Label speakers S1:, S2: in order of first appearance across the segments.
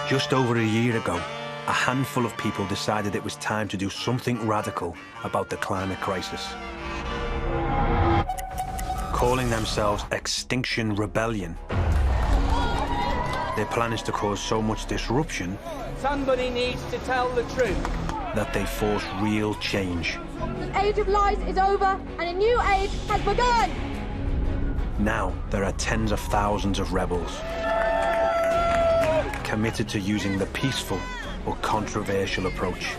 S1: Just over a year ago, a handful of people decided it was time to do something radical about the climate crisis. Calling themselves Extinction Rebellion, their plan is to cause so much disruption
S2: somebody needs to tell the truth
S1: that they force real change.
S3: The age of lies is over and a new age has begun!
S1: Now there are tens of thousands of rebels committed to using the peaceful or controversial approach.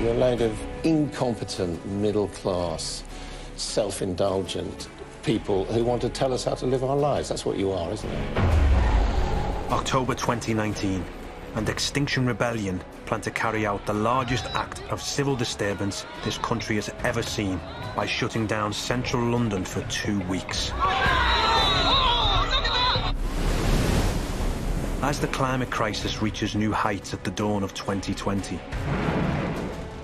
S4: You're a load of incompetent, middle-class, self-indulgent people who want to tell us how to live our lives. That's what you are, isn't it?
S1: October 2019, and Extinction Rebellion plan to carry out the largest act of civil disturbance this country has ever seen by shutting down central London for 2 weeks. As the climate crisis reaches new heights at the dawn of 2020,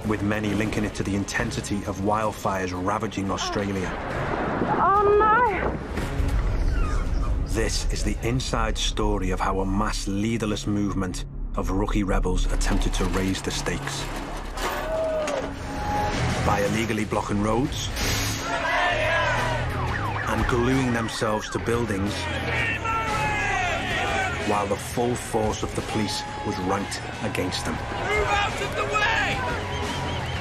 S1: with many linking it to the intensity of wildfires ravaging Australia.
S3: Oh no!
S1: This is the inside story of how a mass leaderless movement of rookie rebels attempted to raise the stakes. By illegally blocking roads and gluing themselves to buildings while the full force of the police was ranked against them.
S2: move out of the way.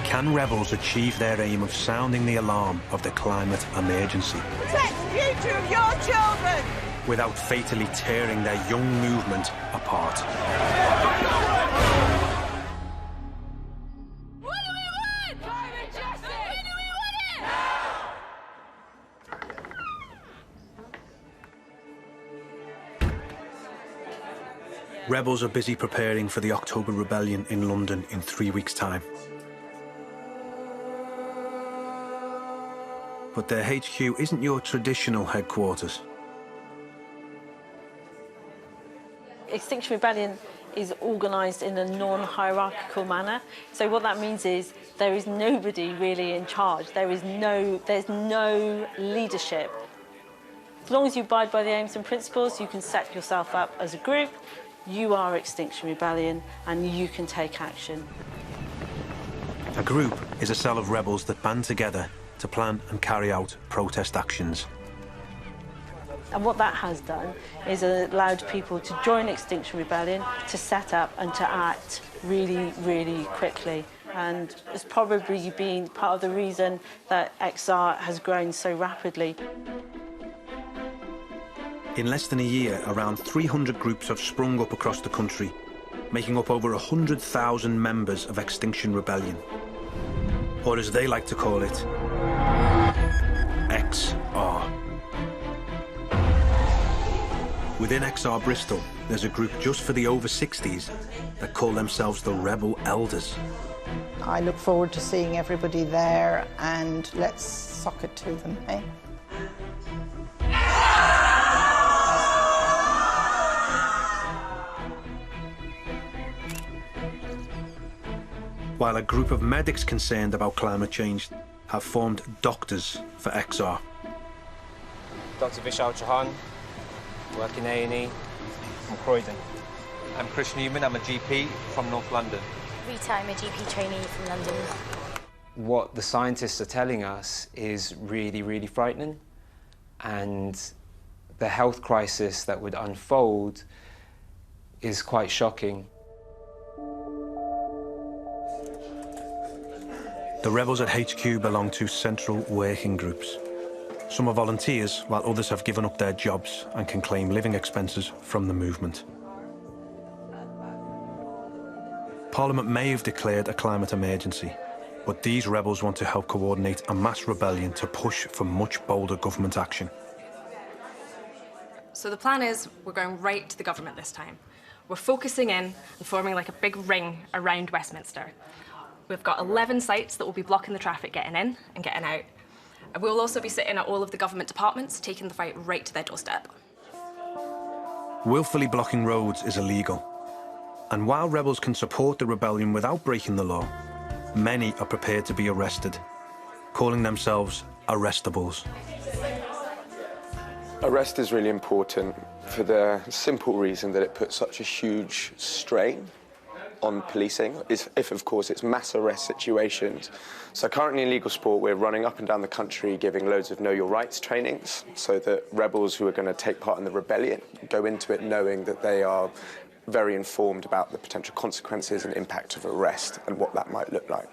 S1: Can rebels achieve their aim of sounding the alarm of the climate emergency
S2: Protect the future of your children.
S1: without fatally tearing their young movement apart?
S3: What do we want? Climate justice! When do we want it?
S1: Rebels are busy preparing for the October Rebellion in London in 3 weeks' time. But their HQ isn't your traditional headquarters.
S5: Extinction Rebellion is organised in a non-hierarchical manner. So what that means is there is nobody really in charge. There's no leadership. As long as you abide by the aims and principles, you can set yourself up as a group. You are Extinction Rebellion and you can take action.
S1: A group is a cell of rebels that band together to plan and carry out protest actions.
S5: And what that has done is allowed people to join Extinction Rebellion, to set up and to act really, really quickly. And it's probably been part of the reason that XR has grown so rapidly.
S1: In less than a year, around 300 groups have sprung up across the country, making up over 100,000 members of Extinction Rebellion. Or as they like to call it, XR. Within XR Bristol, there's a group just for the over 60s that call themselves the Rebel Elders.
S6: I look forward to seeing everybody there and let's sock it to them, eh?
S1: While a group of medics concerned about climate change have formed Doctors for XR.
S7: Dr. Vishal Chauhan, work in A&E from Croydon.
S8: I'm Chris Newman, I'm a GP from North London.
S9: Rita, I'm a GP trainee from London.
S7: What the scientists are telling us is really, really frightening, and the health crisis that would unfold is quite shocking.
S1: The rebels at HQ belong to central working groups. Some are volunteers, while others have given up their jobs and can claim living expenses from the movement. Parliament may have declared a climate emergency, but these rebels want to help coordinate a mass rebellion to push for much bolder government action.
S10: So the plan is we're going right to the government this time. We're focusing in and forming like a big ring around Westminster. We've got 11 sites that will be blocking the traffic getting in and getting out. And we'll also be sitting at all of the government departments, taking the fight right to their doorstep.
S1: Willfully blocking roads is illegal. And while rebels can support the rebellion without breaking the law, many are prepared to be arrested, calling themselves arrestables.
S11: Arrest is really important for the simple reason that it puts such a huge strain on policing, if of course it's mass arrest situations. So currently in legal sport we're running up and down the country giving loads of know your rights trainings so that rebels who are going to take part in the rebellion go into it knowing that they are very informed about the potential consequences and impact of arrest and what that might look like.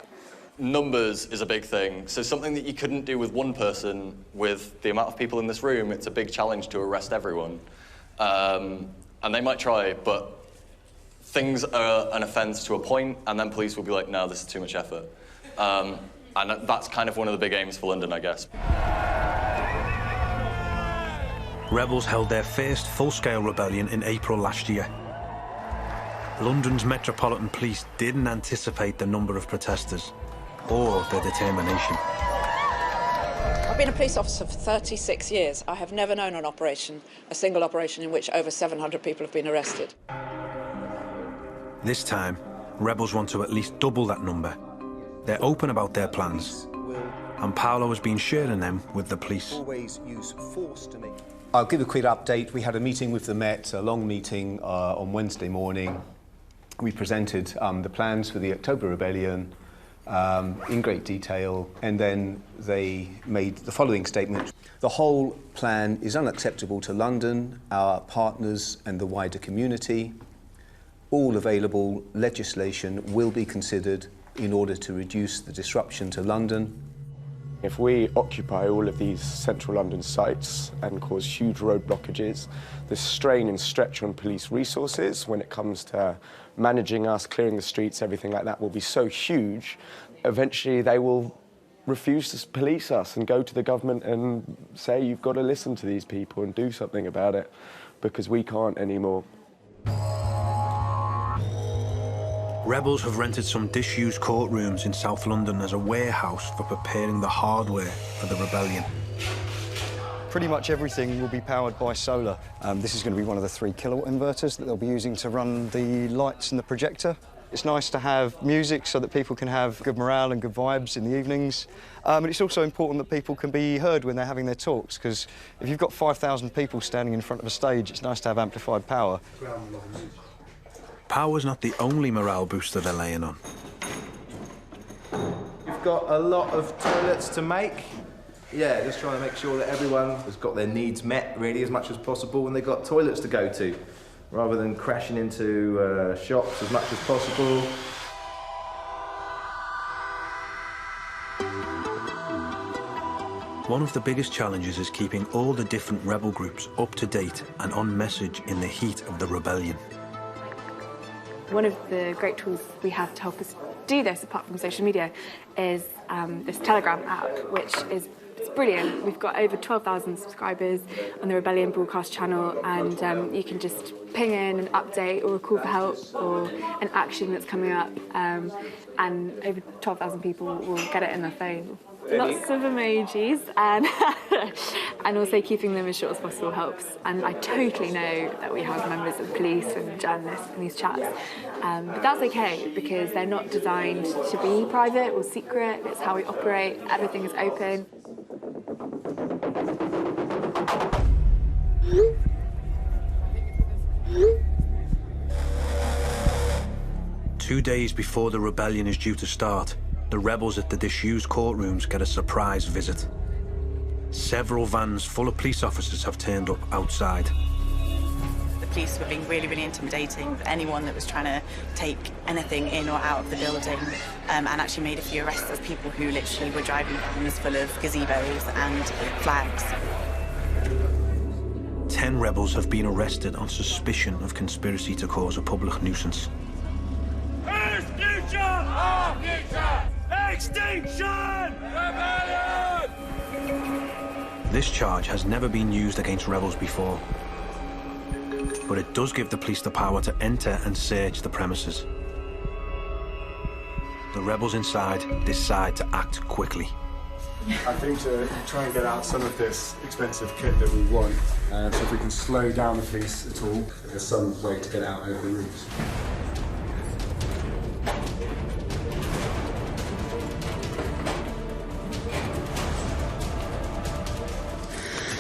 S12: Numbers is a big thing. So something that you couldn't do with one person, with the amount of people in this room, it's a big challenge to arrest everyone. And they might try, but things are an offence to a point, and then police will be like, no, this is too much effort. And that's kind of one of the big aims for London, I guess.
S1: Rebels held their first full-scale rebellion in April last year. London's Metropolitan Police didn't anticipate the number of protesters or their determination.
S13: I've been a police officer for 36 years. I have never known an operation, a single operation in which over 700 people have been arrested.
S1: This time, rebels want to at least double that number. They're open about their plans, and Paolo has been sharing them with the police.
S14: Always use force to make. I'll give a quick update. We had a meeting with the Met, a long meeting on Wednesday morning. We presented the plans for the October Rebellion in great detail, and then they made the following statement. The whole plan is unacceptable to London, our partners and the wider community. All available legislation will be considered in order to reduce the disruption to London.
S11: If we occupy all of these central London sites and cause huge road blockages, the strain and stretch on police resources when it comes to managing us, clearing the streets, everything like that will be so huge, eventually they will refuse to police us and go to the government and say, you've got to listen to these people and do something about it, because we can't anymore.
S1: Rebels have rented some disused courtrooms in South London as a warehouse for preparing the hardware for the rebellion.
S15: Pretty much everything will be powered by solar. This is going to be one of the 3 kilowatt inverters that they'll be using to run the lights and the projector. It's nice to have music so that people can have good morale and good vibes in the evenings. And it's also important that people can be heard when they're having their talks, because if you've got 5,000 people standing in front of a stage, it's nice to have amplified power.
S1: Power's not the only morale booster they're laying on.
S16: We've got a lot of toilets to make. Yeah, just trying to make sure that everyone has got their needs met really as much as possible when they've got toilets to go to, rather than crashing into shops as much as possible.
S1: One of the biggest challenges is keeping all the different rebel groups up to date and on message in the heat of the rebellion.
S17: One of the great tools we have to help us do this, apart from social media, is this Telegram app, which is brilliant. We've got over 12,000 subscribers on the Rebellion broadcast channel, and you can just ping in an update or a call for help or an action that's coming up, and over 12,000 people will get it in their phone. Lots of emojis, and and also keeping them as short as possible helps. And I totally know that we have members of police and journalists in these chats, but that's okay because they're not designed to be private or secret. It's how we operate. Everything is open.
S1: Two days before the rebellion is due to start, the rebels at the disused courtrooms get a surprise visit. Several vans full of police officers have turned up outside.
S18: The police were being really, really intimidating for anyone that was trying to take anything in or out of the building, and actually made a few arrests of people who literally were driving vans full of gazebos and flags.
S1: 10 rebels have been arrested on suspicion of conspiracy to cause a public nuisance.
S2: Whose future? Our future! Extinction! Rebellion!
S1: This charge has never been used against rebels before, but it does give the police the power to enter and search the premises. The rebels inside decide to act quickly.
S19: I think to try and get out some of this expensive kit that we want, so if we can slow down the police at all, there's some way to get out over the roofs.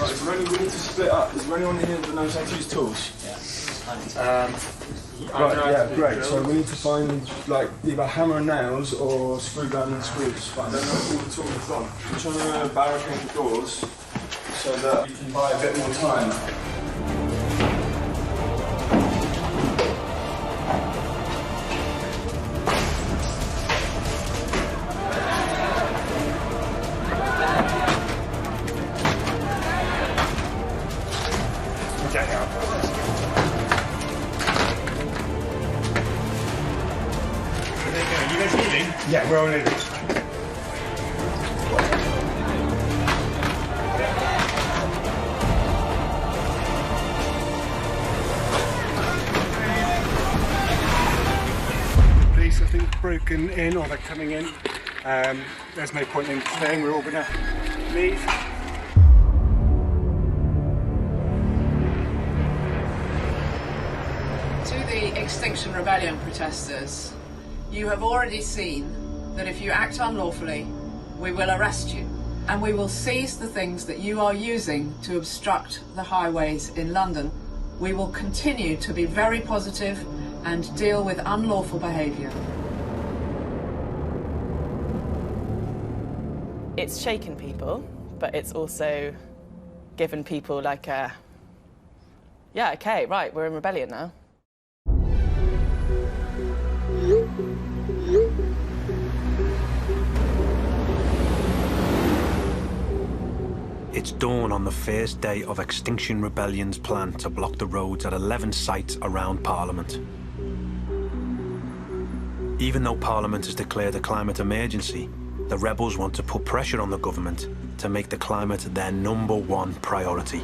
S19: Right, so we're only we need to split up. Is there anyone here that knows how to use tools? Right, yeah, great. So we need to find like either hammer and nails or screw gun and screws. But I don't know all the tools we've got. I'm trying to barricade the doors so that we can buy a bit more time. Yeah, we're all in. Police, I think, broken in, or they're coming in. There's no point in staying, we're all gonna leave.
S13: To the Extinction Rebellion protesters, you have already seen that if you act unlawfully, we will arrest you, and we will seize the things that you are using to obstruct the highways in London. We will continue to be very positive and deal with unlawful behaviour.
S20: It's shaken people, but it's also given people like a, yeah, okay, right, we're in rebellion now.
S1: It's dawn on the first day of Extinction Rebellion's plan to block the roads at 11 sites around Parliament. Even though Parliament has declared a climate emergency, the rebels want to put pressure on the government to make the climate their #1 priority.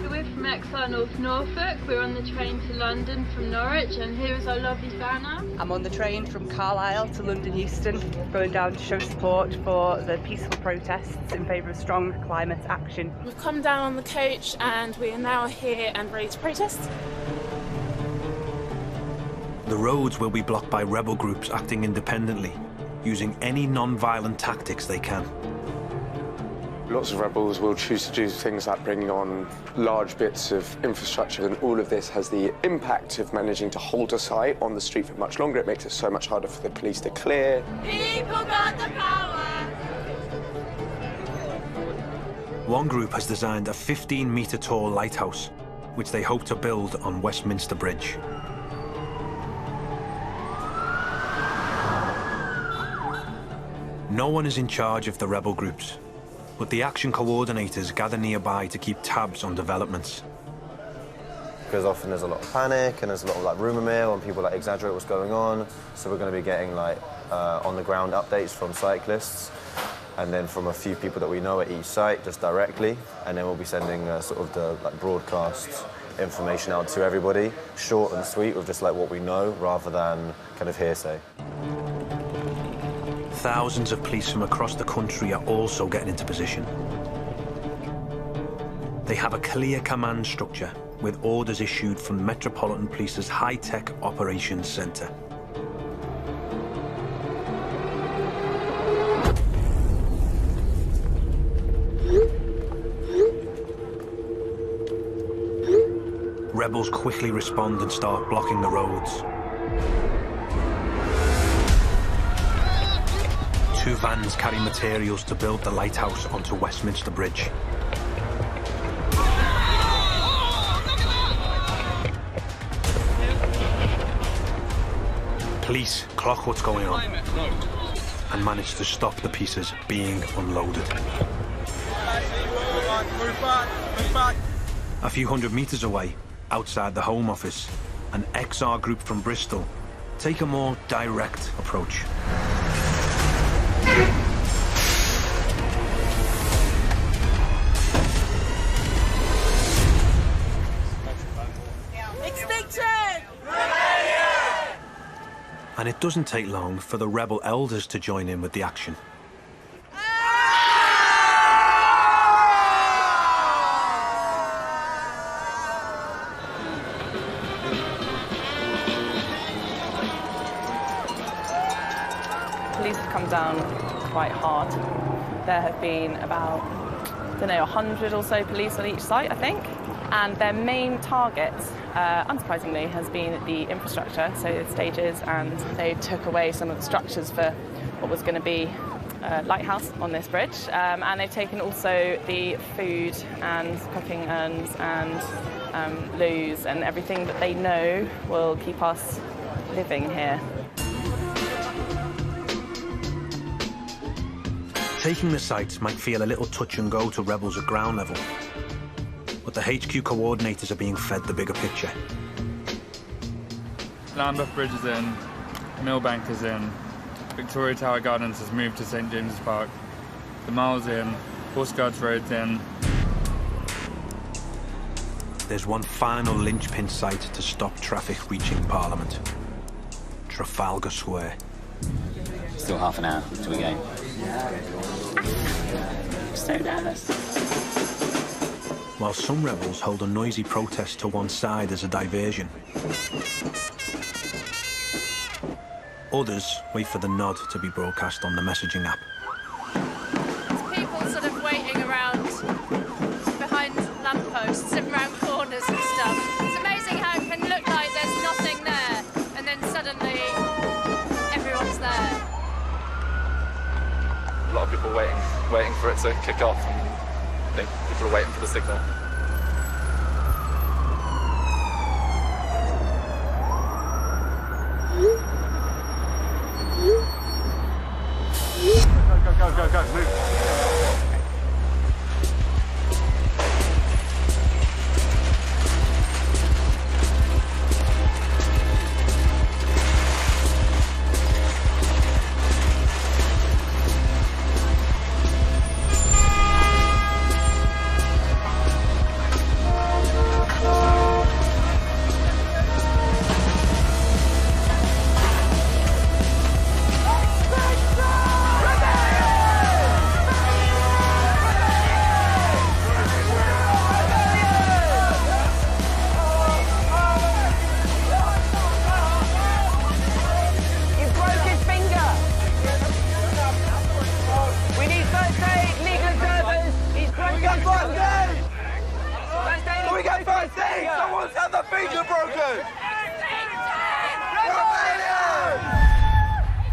S3: We're from Exile North Norfolk. We're on the train to London from Norwich, and here is our lovely banner.
S21: I'm on the train from Carlisle to London Euston, going down to show support for the peaceful protests in favour of strong climate action.
S3: We've come down on the coach, and we are now here and ready to protest.
S1: The roads will be blocked by rebel groups acting independently, using any non-violent tactics they can.
S11: Lots of rebels will choose to do things like bringing on large bits of infrastructure, and all of this has the impact of managing to hold a site on the street for much longer. It makes it so much harder for the police to clear.
S3: People got the power!
S1: One group has designed a 15-metre tall lighthouse, which they hope to build on Westminster Bridge. No one is in charge of the rebel groups, but the action coordinators gather nearby to keep tabs on developments.
S22: Because often there's a lot of panic and there's a lot of like rumour mill and people like exaggerate what's going on. So we're going to be getting like on the ground updates from cyclists, and then from a few people that we know at each site just directly, and then we'll be sending sort of the like broadcast information out to everybody, short and sweet, with just like what we know rather than kind of hearsay.
S1: Thousands of police from across the country are also getting into position. They have a clear command structure with orders issued from Metropolitan Police's high-tech operations centre. Rebels quickly respond and start blocking the roads. 2 vans carry materials to build the lighthouse onto Westminster Bridge. Police clock what's going on and manage to stop the pieces being unloaded. A few hundred metres away, outside the Home Office, an XR group from Bristol take a more direct approach.
S3: Extinction!
S1: And it doesn't take long for the rebel elders to join in with the action.
S21: Police have come down quite hard. There have been about
S20: don't know, 100 or so police on each site, I think. And their main target, unsurprisingly, has been the infrastructure, so the stages, and they took away some of the structures for what was going to be a lighthouse on this bridge. And they've taken also the food and cooking urns and loos and everything that they know will keep us living here.
S1: Taking the sites might feel a little touch and go to rebels at ground level, but the HQ coordinators are being fed the bigger picture.
S4: Lambeth Bridge is in, Millbank is in, Victoria Tower Gardens has moved to St James's Park, the Mile's in, Horse Guards Road's in.
S1: There's one final linchpin site to stop traffic reaching Parliament. Trafalgar Square.
S5: Still half an hour to the game. So nervous.
S1: While some rebels hold a noisy protest to one side as a diversion, others wait for the nod to be broadcast on the messaging app.
S23: People sort of waiting around behind lampposts and around corners and stuff. It's amazing how it can look like there's nothing there, and then suddenly everyone's there.
S24: A lot of people waiting for it to kick off, and I think people are waiting for the signal.
S2: Go, move.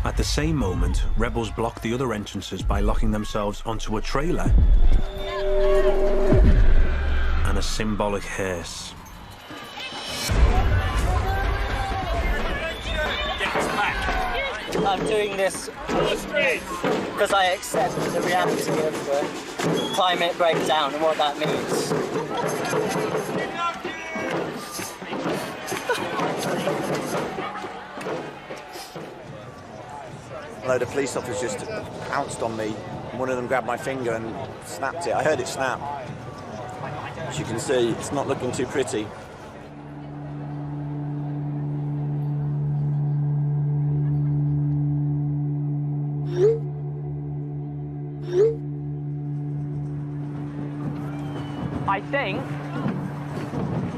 S1: At the same moment, rebels block the other entrances by locking themselves onto a trailer and a symbolic hearse.
S25: I'm doing this because I accept the reality of climate breakdown and what that means.
S26: A load of police officers just pounced on me. One of them grabbed my finger and snapped it. I heard it snap. As you can see, it's not looking too pretty.
S27: I think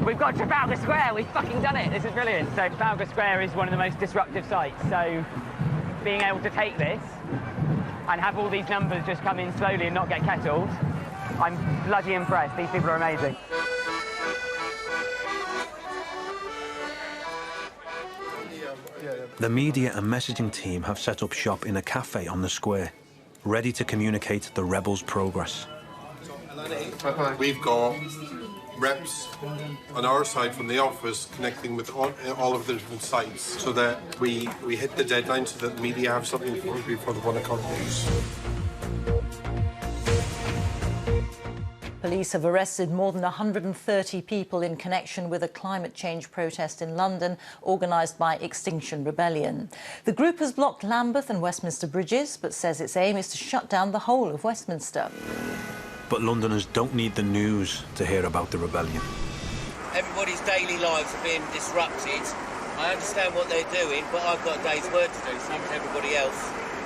S27: we've got Trafalgar Square. We've fucking done it. This is brilliant. So Trafalgar Square is one of the most disruptive sites. So being able to take this and have all these numbers just come in slowly and not get kettled, I'm bloody impressed. These people are amazing.
S1: The media and messaging team have set up shop in a cafe on the square, ready to communicate the rebels' progress.
S28: We've got reps on our side from the office connecting with all of the different sites so that we hit the deadline so that the media have something for us before the 1 o'clock news.
S29: Police have arrested more than 130 people in connection with a climate change protest in London organised by Extinction Rebellion. The group has blocked Lambeth and Westminster bridges, but says its aim is to shut down the whole of Westminster.
S1: But Londoners don't need the news to hear about the rebellion.
S30: Everybody's daily lives are being disrupted. I understand what they're doing, but I've got a day's work to do, same as everybody else.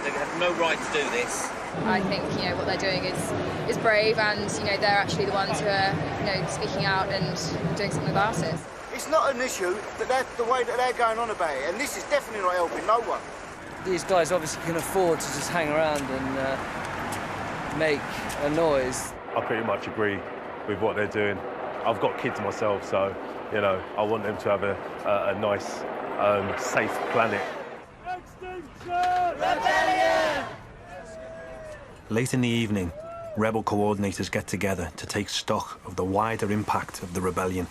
S30: They have no right to do this.
S31: I think, what they're doing is brave, and, they're actually the ones who are, speaking out and doing something about it.
S32: It's not an issue, but that's the way that they're going on about it, and this is definitely not helping no one.
S33: These guys obviously can afford to just hang around and make a noise.
S6: I pretty much agree with what they're doing. I've got kids myself, so, you know, I want them to have a nice, safe planet.
S2: Extinction Rebellion!
S1: Late in the evening, rebel coordinators get together to take stock of the wider impact of the rebellion.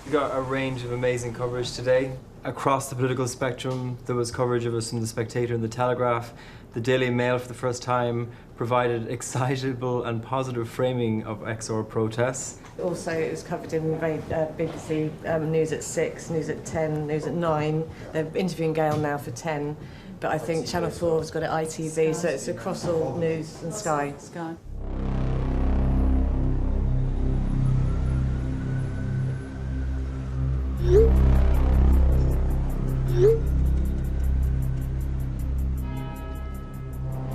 S7: We got a range of amazing coverage today. Across the political spectrum, there was coverage of us from The Spectator and The Telegraph. The Daily Mail, for the first time, provided excitable and positive framing of XR protests.
S21: Also, it was covered in BBC News at 6, News at 10, News at 9. They're interviewing Gail now for 10, but I think Channel 4 has got it ITV, so it's across all news and Sky.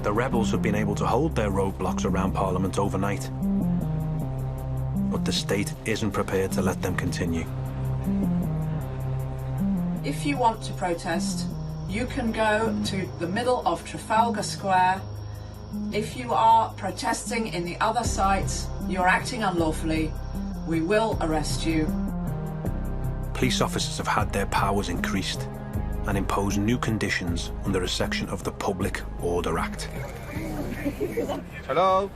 S1: The rebels have been able to hold their roadblocks around Parliament overnight, but the state isn't prepared to let them continue.
S13: If you want to protest, you can go to the middle of Trafalgar Square. If you are protesting in the other sites, you're acting unlawfully. We will arrest you.
S1: Police officers have had their powers increased and impose new conditions under a section of the Public Order Act.
S8: Hello.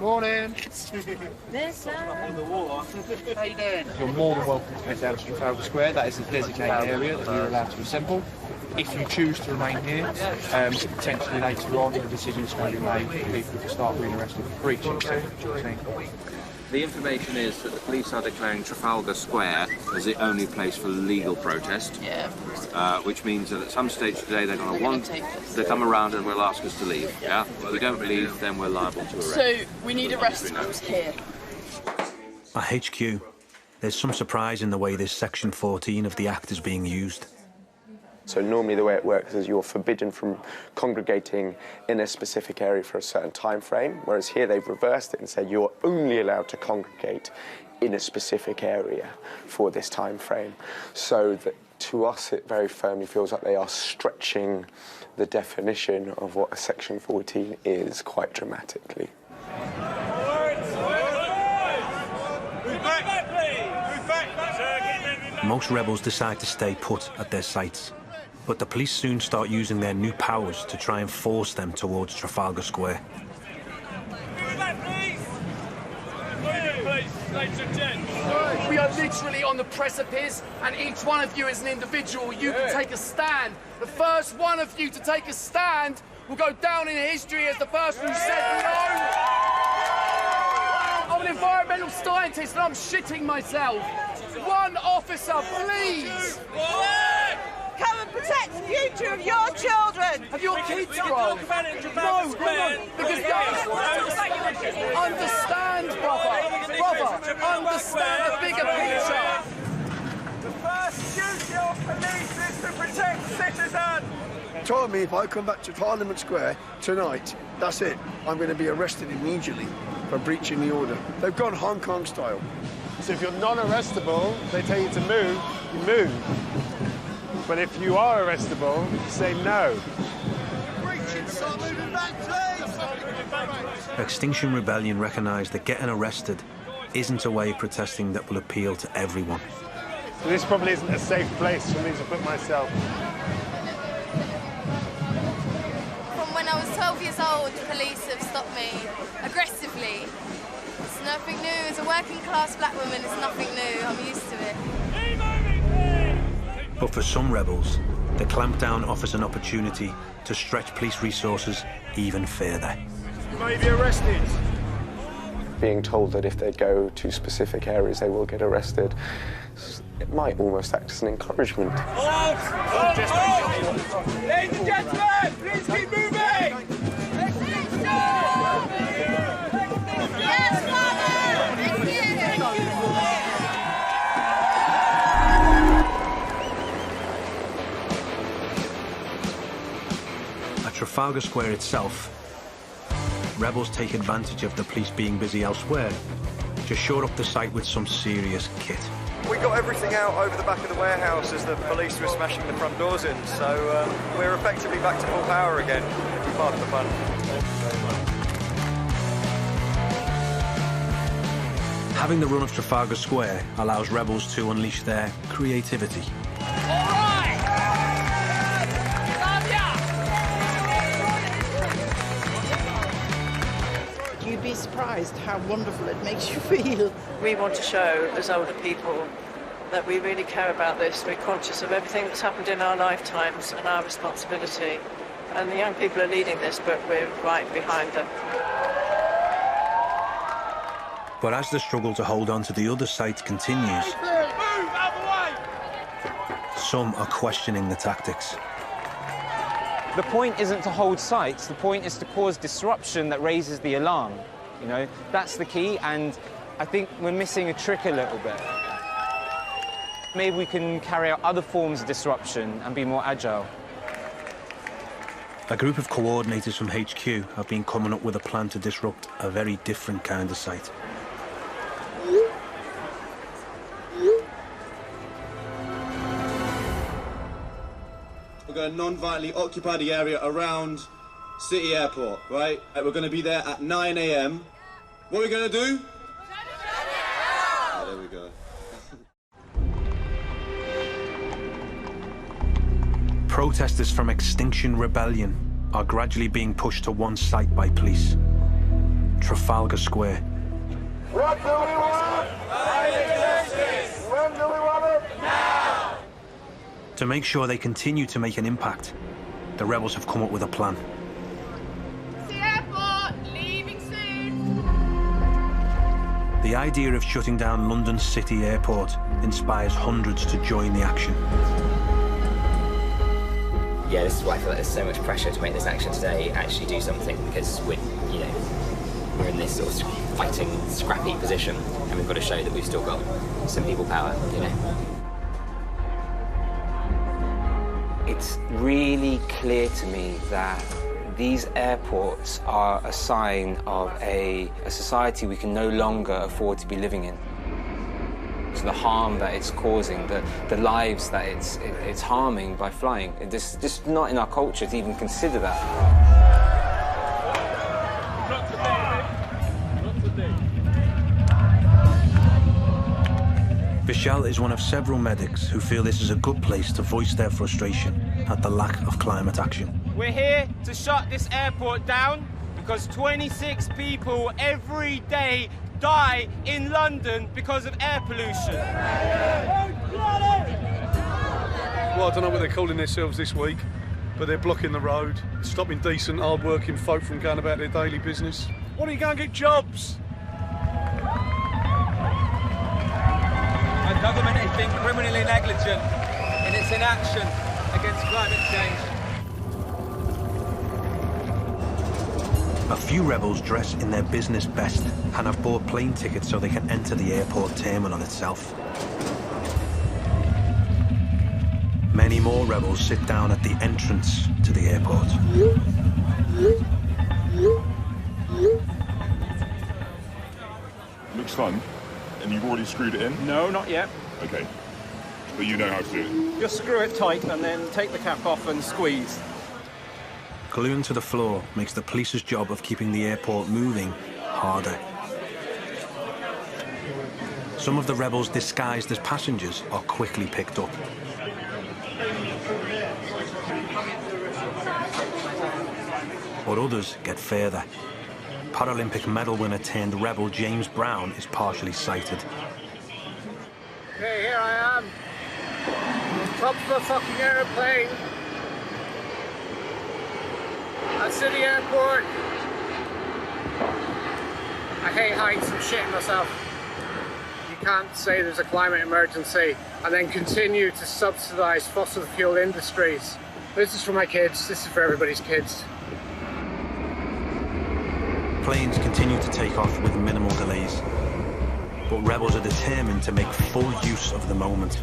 S8: Morning.
S31: On the wall.
S8: How you doing? You're more than welcome to head down to Trafalgar Square. That is a designated area that you're allowed to assemble. If you choose to remain here, potentially later on, the decision is going to be made for people to start being arrested for breaching security.
S9: The information is that the police are declaring Trafalgar Square as the only place for legal protest.
S31: Yeah.
S9: Which means that at some stage today they're going to want to come around and will ask us to leave. Yeah. If we don't leave, then we're liable to arrest.
S31: So we need arrestables here.
S1: At HQ, there's some surprise in the way this Section 14 of the Act is being used.
S11: So normally the way it works is you're forbidden from congregating in a specific area for a certain time frame, whereas here they've reversed it and said you're only allowed to congregate in a specific area for this time frame. So that to us it very firmly feels like they are stretching the definition of what a Section 14 is quite dramatically.
S1: Most rebels decide to stay put at their sites, but the police soon start using their new powers to try and force them towards Trafalgar Square.
S10: We are literally on the precipice, and each one of you as an individual, you can take a stand. The first one of you to take a stand will go down in history as the person who said no. I'm an environmental scientist and I'm shitting myself. One officer, please!
S12: Come and protect the future of your children!
S10: Have your kids grown? No, because understand, brother, understand the bigger picture.
S2: The first duty of police is to protect citizens!
S14: Told me if I come back to Parliament Square tonight, that's it. I'm going to be arrested immediately for breaching the order. They've gone Hong Kong style.
S8: So if you're non-arrestable, they tell you to move, you move. But if you are arrestable, you say no.
S1: Extinction Rebellion recognise that getting arrested isn't a way of protesting that will appeal to everyone.
S8: So this probably isn't a safe place for me to put myself.
S3: From when I was 12 years old, police have stopped me aggressively. It's nothing new. As a working class black woman, it's nothing new. I'm used to it.
S1: But for some rebels, the clampdown offers an opportunity to stretch police resources even further.
S14: You may be arrested.
S11: Being told that if they go to specific areas they will get arrested, it might almost act as an encouragement.
S2: Ladies and gentlemen, please keep moving! Yes, Father! Thank you!
S1: At Trafalgar Square itself, rebels take advantage of the police being busy elsewhere to shore up the site with some serious kit.
S15: We got everything out over the back of the warehouse as the police were smashing the front doors in, so we're effectively back to full power again, which is part of the fun.
S1: Having the run of Trafalgar Square allows rebels to unleash their creativity.
S12: You'd be surprised how wonderful it makes you feel.
S21: We want to show, as older people, that we really care about this. We're conscious of everything that's happened in our lifetimes and our responsibility. And the young people are leading this, but we're right behind them.
S1: But as the struggle to hold on to the other sites continues, some are questioning the tactics.
S4: The point isn't to hold sites, the point is to cause disruption that raises the alarm. You know, that's the key, and I think we're missing a trick a little bit. Maybe we can carry out other forms of disruption and be more agile.
S1: A group of coordinators from HQ have been coming up with a plan to disrupt a very different kind of site.
S5: We're going to non-violently occupy the area around City Airport, right? We're going to be there at 9 AM. What are we going to do? Oh, there we go.
S1: Protesters from Extinction Rebellion are gradually being pushed to one site by police. Trafalgar Square.
S2: What do we want? Violent justice! When do we want it? Now!
S1: To make sure they continue to make an impact, the rebels have come up with a plan.
S3: The airport, leaving soon.
S1: The idea of shutting down London City Airport inspires hundreds to join the action.
S16: Yeah, this is why I feel like there's so much pressure to make this action today actually do something, because we're in this sort of fighting, scrappy position, and we've got to show that we've still got some people power, you know.
S17: It's really clear to me that these airports are a sign of a society we can no longer afford to be living in. So the harm that it's causing, the lives that it's harming by flying, it's just not in our culture to even consider that.
S1: Vishal is one of several medics who feel this is a good place to voice their frustration at the lack of climate action.
S4: We're here to shut this airport down because 26 people every day die in London because of air pollution.
S14: Well, I don't know what they're calling themselves this week, but they're blocking the road, stopping decent, hard-working folk from going about their daily business. Why don't you go and get jobs?
S18: Our government has been criminally negligent in its inaction against climate change.
S1: A few rebels dress in their business best and have bought plane tickets so they can enter the airport terminal itself. Many more rebels sit down at the entrance to the airport.
S19: Looks fun. And you've already screwed it in?
S18: No, not yet.
S19: Okay. But you know how to do it?
S18: Just screw it tight and then take the cap off and squeeze.
S1: Gluing to the floor makes the police's job of keeping the airport moving harder. Some of the rebels disguised as passengers are quickly picked up. But others get further. Paralympic medal winner turned rebel James Brown is partially sighted.
S10: Okay, here I am. On top of a fucking airplane. At City Airport. I hate heights, I'm shitting myself. You can't say there's a climate emergency and then continue to subsidise fossil fuel industries. This is for my kids, this is for everybody's kids.
S1: Planes continue to take off with minimal delays, but rebels are determined to make full use of the moment.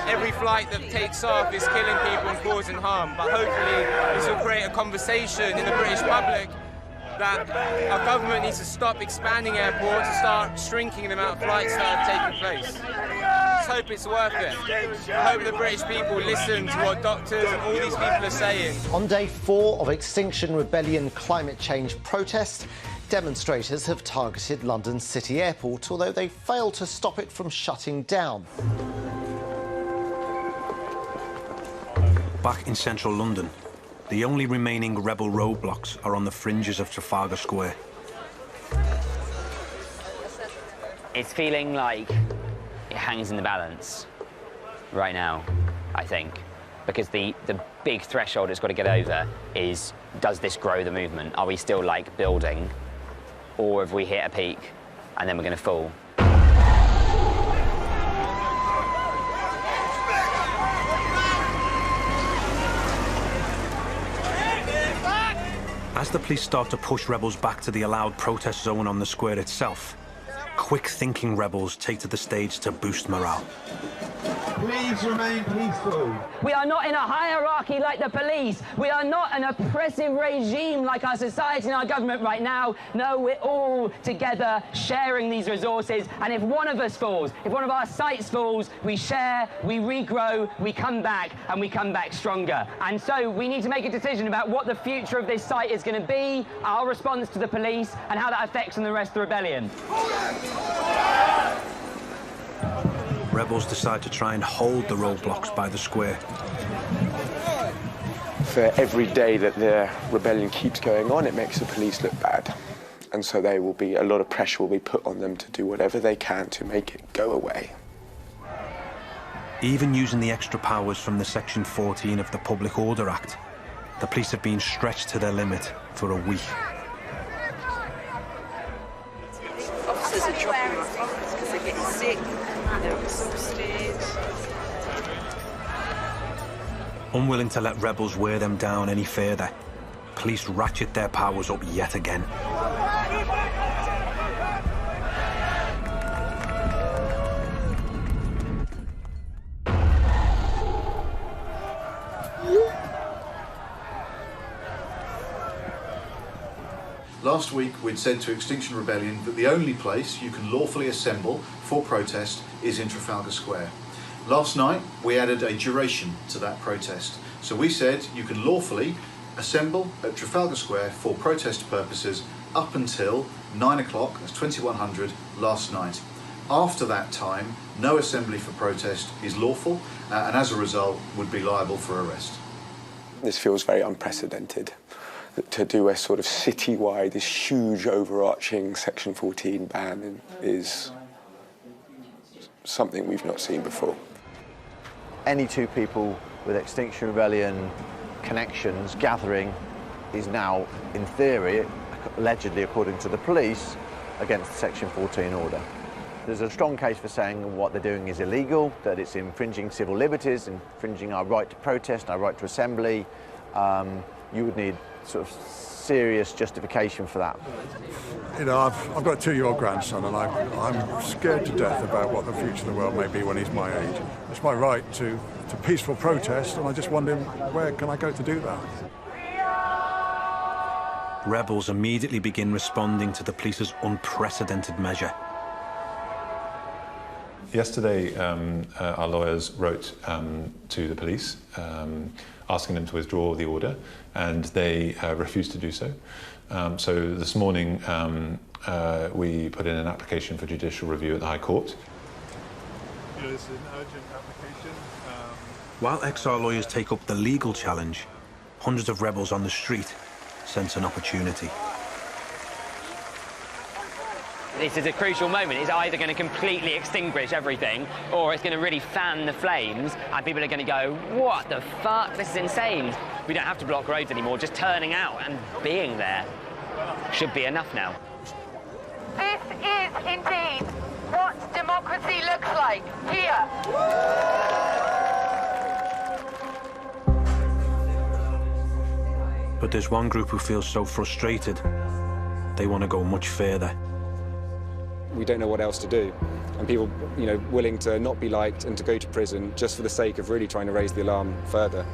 S4: Every flight that takes off is killing people and causing harm, but hopefully this will create a conversation in the British public that our government needs to stop expanding airports and start shrinking the amount of flights that are taking place. just hope it's worth it. I hope the British people listen to what doctors and all these people are saying.
S6: On day 4 of Extinction Rebellion climate change protests, demonstrators have targeted London's City Airport, although they failed to stop it from shutting down.
S1: Back in central London, the only remaining rebel roadblocks are on the fringes of Trafalgar Square.
S16: It's feeling like it hangs in the balance right now, I think, because the big threshold it's got to get over is, does this grow the movement? Are we still like building, or have we hit a peak and then we're going to fall?
S1: As the police start to push rebels back to the allowed protest zone on the square itself, quick-thinking rebels take to the stage to boost morale.
S20: Please remain peaceful.
S22: We are not in a hierarchy like the police. We are not an oppressive regime like our society and our government right now. No, we're all together sharing these resources. And if one of us falls, if one of our sites falls, we share, we regrow, we come back, and we come back stronger. And so we need to make a decision about what the future of this site is going to be, our response to the police, and how that affects on the rest of the rebellion.
S1: Rebels decide to try and hold the roadblocks by the square.
S11: For every day that the rebellion keeps going on, it makes the police look bad. And so a lot of pressure will be put on them to do whatever they can to make it go away.
S1: Even using the extra powers from the Section 14 of the Public Order Act, the police have been stretched to their limit for a week.
S12: Officers are dropping off because they're getting sick, they're exhausted.
S1: Unwilling to let rebels wear them down any further, police ratchet their powers up yet again.
S23: Last week, we'd said to Extinction Rebellion that the only place you can lawfully assemble for protest is in Trafalgar Square. Last night, we added a duration to that protest. So we said you can lawfully assemble at Trafalgar Square for protest purposes up until 9 o'clock, that's 2100, last night. After that time, no assembly for protest is lawful, and as a result, would be liable for arrest.
S11: This feels very unprecedented. To do a sort of citywide, this huge overarching Section 14 ban is something we've not seen before.
S24: Any two people with Extinction Rebellion connections gathering is now, in theory, allegedly according to the police, against the Section 14 order. There's a strong case for saying what they're doing is illegal, that it's infringing civil liberties, infringing our right to protest, our right to assembly. You would need sort of serious justification for that.
S25: You know, I've got a 2-year-old grandson, and I'm scared to death about what the future of the world may be when he's my age. It's my right to peaceful protest, and I just wonder where can I go to do that?
S1: Rebels immediately begin responding to the police's unprecedented measure.
S26: Yesterday, our lawyers wrote to the police asking them to withdraw the order, and they refused to do so. So this morning, we put in an application for judicial review at the High Court.
S14: You know, this is an urgent application.
S1: While XR lawyers take up the legal challenge, hundreds of rebels on the street sense an opportunity.
S16: This is a crucial moment. It's either going to completely extinguish everything, or it's going to really fan the flames, and people are going to go, what the fuck, this is insane. We don't have to block roads anymore, just turning out and being there should be enough now.
S12: This is indeed what democracy looks like here.
S1: But there's one group who feels so frustrated, they want to go much further.
S27: We don't know what else to do. And people, you know, willing to not be liked and to go to prison just for the sake of really trying to raise the alarm further.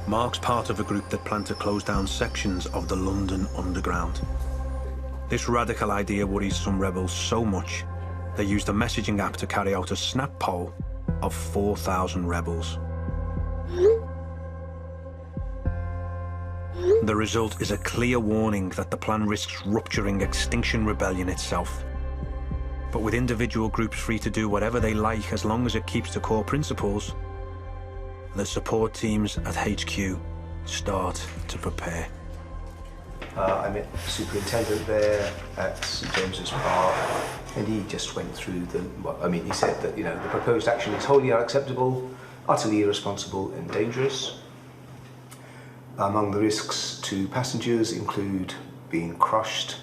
S1: Mark's part of a group that plan to close down sections of the London Underground. This radical idea worries some rebels so much, They used a messaging app to carry out a snap poll of 4,000 rebels. The result is a clear warning that the plan risks rupturing Extinction Rebellion itself. But with individual groups free to do whatever they like as long as it keeps to core principles, the support teams at HQ start to prepare.
S5: I met the superintendent there at St James's Park, and he just went through he said that, the proposed action is wholly unacceptable, utterly irresponsible and dangerous. Among the risks to passengers include being crushed,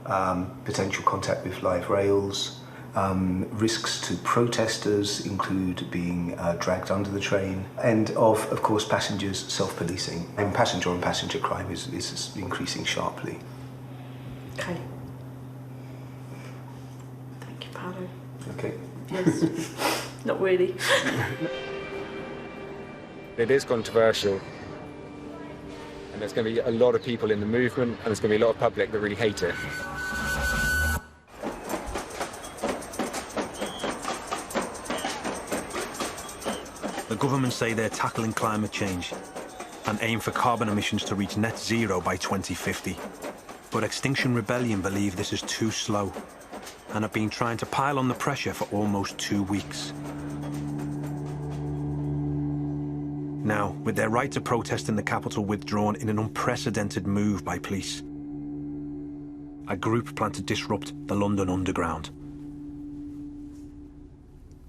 S5: potential contact with live rails. Risks to protesters include being dragged under the train, and of course, passengers self-policing. And passenger on passenger crime is increasing sharply.
S12: Okay. Thank you, Paolo.
S5: Okay.
S12: Yes. Not really.
S27: It is controversial. And there's going to be a lot of people in the movement, and there's going to be a lot of public that really hate it.
S1: The government say they're tackling climate change and aim for carbon emissions to reach net zero by 2050. But Extinction Rebellion believe this is too slow and have been trying to pile on the pressure for almost 2 weeks. Now, with their right to protest in the capital withdrawn in an unprecedented move by police, a group plan to disrupt the London Underground.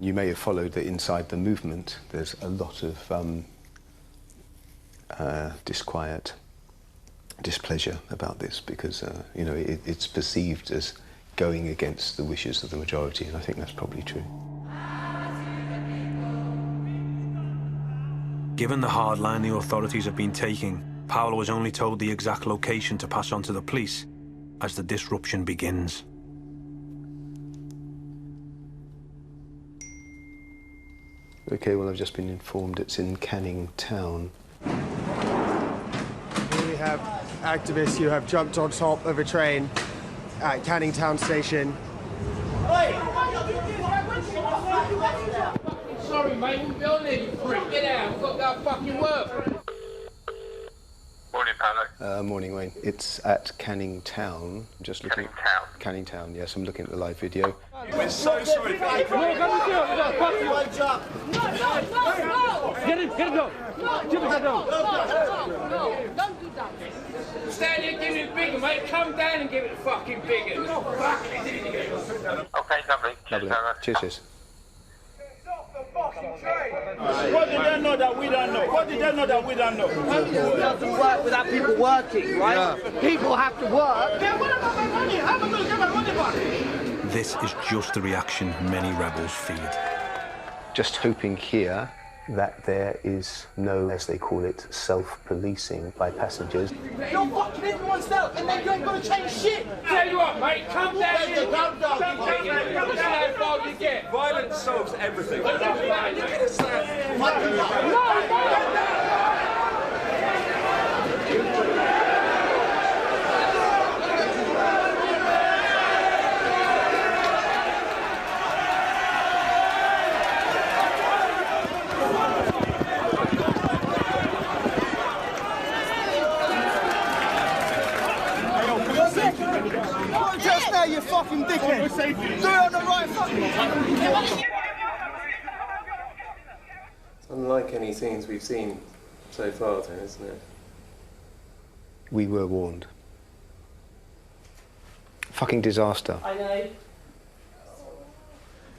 S5: You may have followed that inside the movement there's a lot of disquiet, displeasure about this because it's perceived as going against the wishes of the majority, and I think that's probably true.
S1: Given the hard line the authorities have been taking, Paolo was only told the exact location to pass on to the police as the disruption begins.
S5: Okay, well, I've just been informed it's in Canning Town.
S7: Here we have activists who have jumped on top of a train at Canning Town station.
S8: Sorry, mate, we'll be on there, you prick. Get out, we've got to go fucking work.
S5: Morning, Paolo. Morning, Wayne. It's at Canning Town. I'm just looking. Canning Town? Canning Town, yes. I'm looking at the live video.
S8: We're so sorry. No, get him, no. No, don't do that. Stand there, give it bigger, mate. Come down and give it fucking bigger.
S5: Okay, lovely. Lovely. Cheers.
S2: What did they know that we don't know? What did they know that we don't know?
S9: It doesn't work without people working, right? Yeah. People have to work.
S1: This is just the reaction many rebels feared.
S5: Just hoping here that there is no, as they call it, self-policing by passengers.
S9: You're fucking everyone's self, and then you ain't gonna change shit.
S8: Tell you what, mate, come down here. Come down here. Come see how far you get. Violence solves everything. Look at us
S9: Protest now, you fucking dickhead! Do it on the right fucking...
S13: It's unlike any scenes we've seen so far, then, isn't it?
S5: We were warned. Fucking disaster.
S9: I know.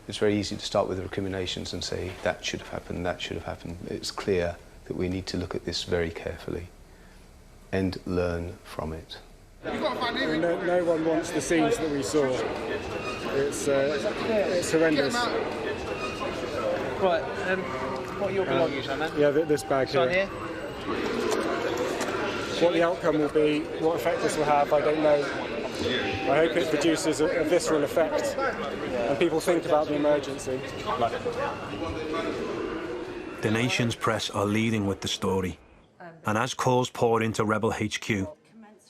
S5: It's very easy to start with the recriminations and say that should have happened, that should have happened. It's clear that we need to look at this very carefully and learn from it.
S27: No one wants the scenes that we saw. It's horrendous.
S9: Right, what are your belongings, man?
S27: Yeah, this bag here. What the outcome will be, what effect this will have, I don't know. I hope it produces a visceral effect and people think about the emergency.
S1: The nation's press are leading with the story. And as calls pour into Rebel HQ,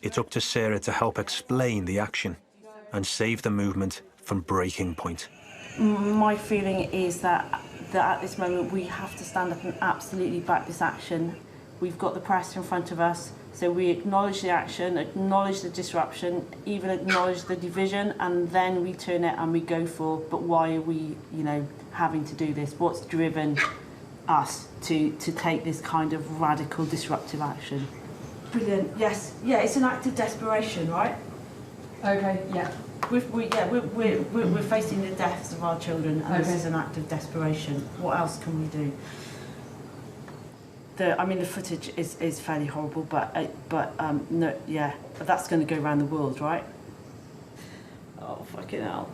S1: it's up to Sarah to help explain the action and save the movement from breaking point.
S3: My feeling is that at this moment we have to stand up and absolutely back this action. We've got the press in front of us, so we acknowledge the action, acknowledge the disruption, even acknowledge the division, and then we turn it and we go for, but why are we, you know, having to do this? What's driven us to take this kind of radical disruptive action? Brilliant. Yes. Yeah, it's an act of desperation, right? Okay. Yeah. We're facing the deaths of our children, and this is an act of desperation. What else can we do? I mean, the footage is fairly horrible, but no, yeah, but that's going to go around the world, right? Oh, fucking hell.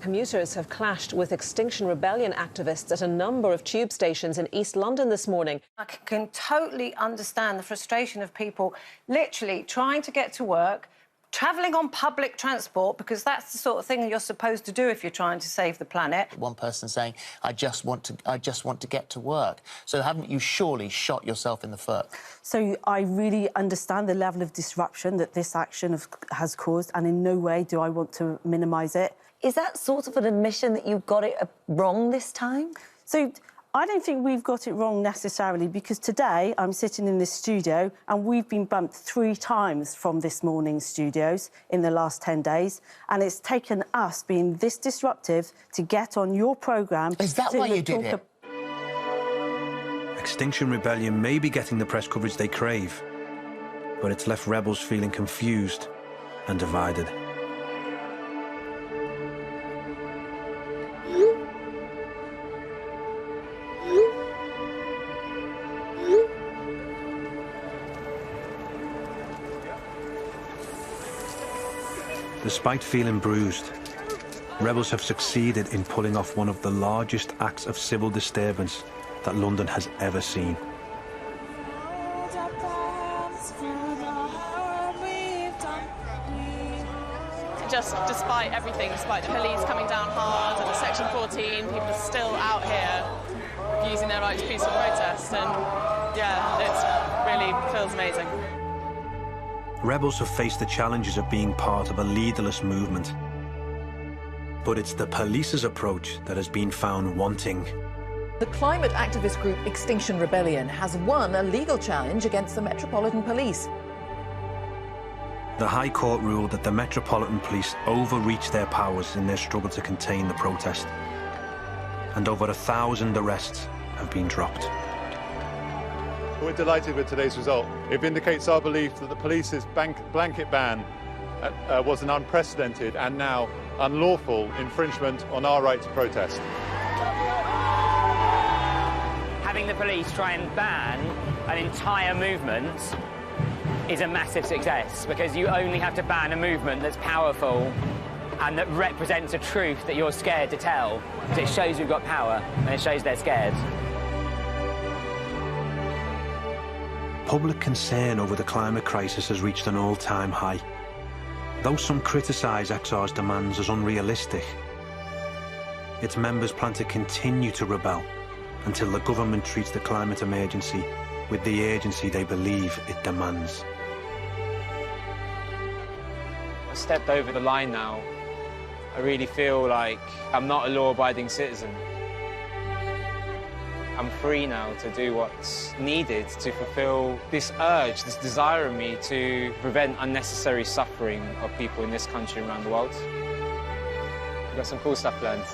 S10: Commuters have clashed with Extinction Rebellion activists at a number of tube stations in East London this morning.
S15: I can totally understand the frustration of people literally trying to get to work, travelling on public transport, because that's the sort of thing you're supposed to do if you're trying to save the planet.
S17: One person saying, I just want to get to work. So haven't you surely shot yourself in the foot?
S3: So I really understand the level of disruption that this action has caused, and in no way do I want to minimise it.
S15: Is that sort of an admission that you got it wrong this time?
S3: So I don't think we've got it wrong necessarily, because today I'm sitting in this studio and we've been bumped 3 times from this morning's studios in the last 10 days, and it's taken us being this disruptive to get on your programme.
S17: Is that why you did it?
S1: Extinction Rebellion may be getting the press coverage they crave, but it's left rebels feeling confused and divided. Despite feeling bruised, rebels have succeeded in pulling off one of the largest acts of civil disturbance that London has ever seen.
S18: Just despite everything, despite the police coming down hard and the Section 14, people are still out here using their right to peaceful protest, and yeah, it really feels amazing.
S1: Rebels have faced the challenges of being part of a leaderless movement. But it's the police's approach that has been found wanting.
S19: The climate activist group Extinction Rebellion has won a legal challenge against the Metropolitan Police.
S1: The High Court ruled that the Metropolitan Police overreached their powers in their struggle to contain the protest. And over 1,000 arrests have been dropped.
S21: We're delighted with today's result. It vindicates our belief that the police's blanket ban was an unprecedented and now unlawful infringement on our right to protest.
S28: Having the police try and ban an entire movement is a massive success, because you only have to ban a movement that's powerful and that represents a truth that you're scared to tell. It shows we've got power, and it shows they're scared.
S1: Public concern over the climate crisis has reached an all-time high. Though some criticise XR's demands as unrealistic, its members plan to continue to rebel until the government treats the climate emergency with the urgency they believe it demands.
S4: I've stepped over the line now. I really feel like I'm not a law-abiding citizen. I'm free now to do what's needed to fulfill this urge, this desire in me to prevent unnecessary suffering of people in this country and around the world. We've got some cool stuff planned.